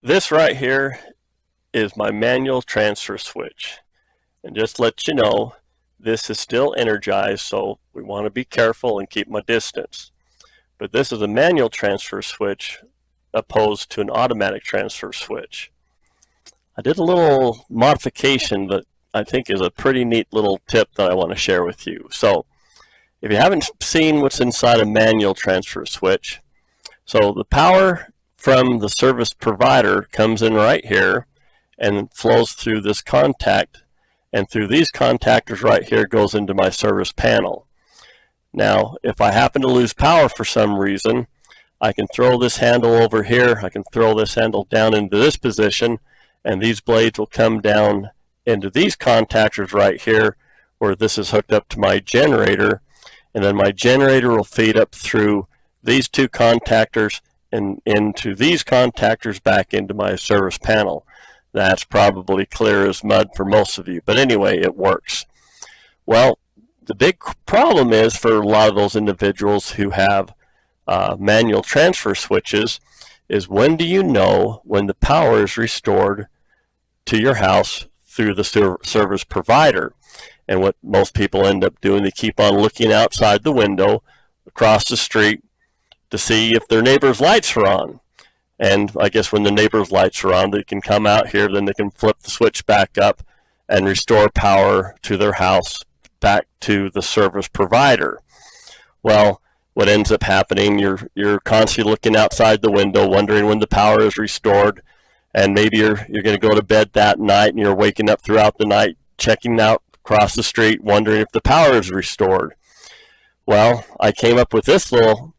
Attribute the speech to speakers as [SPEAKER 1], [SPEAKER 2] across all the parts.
[SPEAKER 1] This right here is my manual transfer switch. And just to let you know, this is still energized, so we want to be careful and keep my distance. But this is a manual transfer switch opposed to an automatic transfer switch. I did a little modification that I think is a pretty neat little tip that I want to share with you. So if you haven't seen what's inside a manual transfer switch, so the power from the service provider comes in right here and flows through this contact, and through these contactors right here goes into my service panel. Now, if I happen to lose power for some reason, I can throw this handle over here, I can throw this handle down into this position, and these blades will come down into these contactors right here where this is hooked up to my generator, and then my generator will feed up through these two contactors and into these contactors back into my service panel. That's probably clear as mud for most of you, but anyway, it works. Well, the big problem is for a lot of those individuals who have manual transfer switches is, when do you know when the power is restored to your house through the service provider? And what most people end up doing, they keep on looking outside the window across the street to see if their neighbor's lights are on. And I guess when the neighbor's lights are on, they can come out here, then they can flip the switch back up and restore power to their house back to the service provider. Well, what ends up happening, you're constantly looking outside the window, wondering when the power is restored, and maybe you're going to go to bed that night and you're waking up throughout the night, checking out across the street, wondering if the power is restored. Well, I came up with this little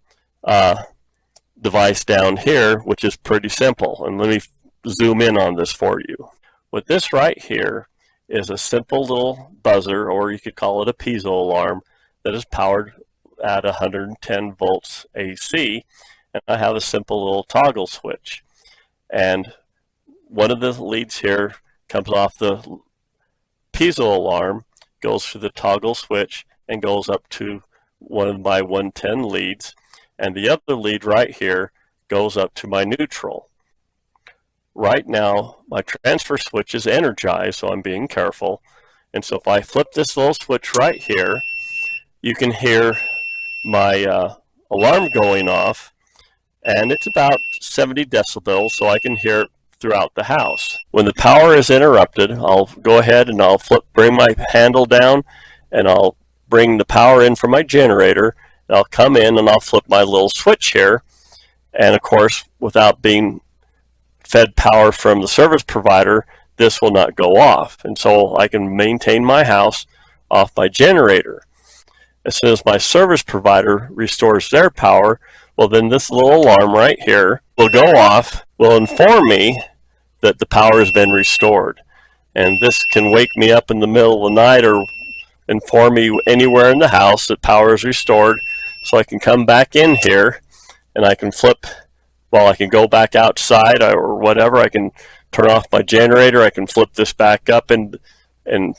[SPEAKER 1] device down here, which is pretty simple, and let me zoom in on this for you. With this right here is a simple little buzzer, or you could call it a piezo alarm, that is powered at 110 volts AC, and I have a simple little toggle switch, and one of the leads here comes off the piezo alarm, goes through the toggle switch and goes up to one of my 110 leads, and the other lead right here goes up to my neutral. Right now my transfer switch is energized, so I'm being careful, and so if I flip this little switch right here, you can hear my alarm going off, and it's about 70 decibels, so I can hear it throughout the house. When the power is interrupted, I'll go ahead and I'll bring my handle down, and I'll bring the power in from my generator, and I'll come in and I'll flip my little switch here, and of course, without being fed power from the service provider, this will not go off, and so I can maintain my house off my generator. As soon as my service provider restores their power, well, then this little alarm right here will go off, will inform me that the power has been restored. And this can wake me up in the middle of the night or inform me anywhere in the house that power is restored, so I can come back in here and I can flip, well, I can go back outside or whatever, I can turn off my generator, I can flip this back up and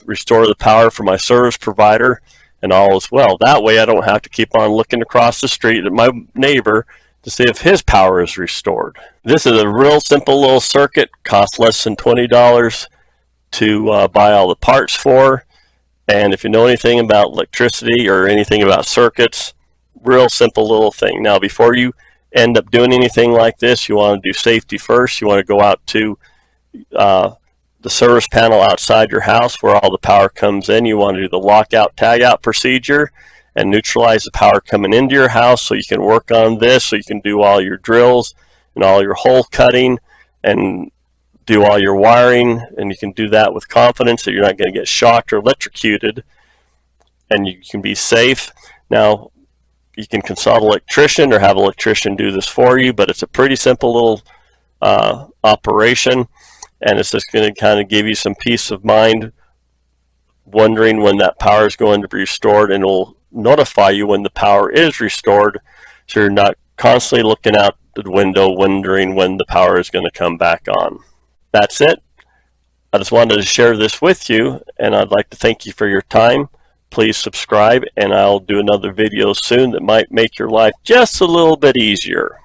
[SPEAKER 1] restore the power for my service provider, and all is well. That way I don't have to keep on looking across the street at my neighbor to see if his power is restored. This is a real simple little circuit, costs less than $20 to buy all the parts for, and if you know anything about electricity or anything about circuits, real simple little thing. Now, before you end up doing anything like this, you want to do safety first. You want to go out to the service panel outside your house where all the power comes in. You want to do the lockout tagout procedure and neutralize the power coming into your house, so you can work on this, so you can do all your drills and all your hole cutting and do all your wiring, and you can do that with confidence that you're not going to get shocked or electrocuted, and you can be safe. Now, you can consult an electrician or have an electrician do this for you, but it's a pretty simple little operation, and it's just going to kind of give you some peace of mind wondering when that power is going to be restored, and it will notify you when the power is restored, so you're not constantly looking out the window wondering when the power is going to come back on. That's it. I just wanted to share this with you, and I'd like to thank you for your time. please subscribe, and I'll do another video soon that might make your life just a little bit easier.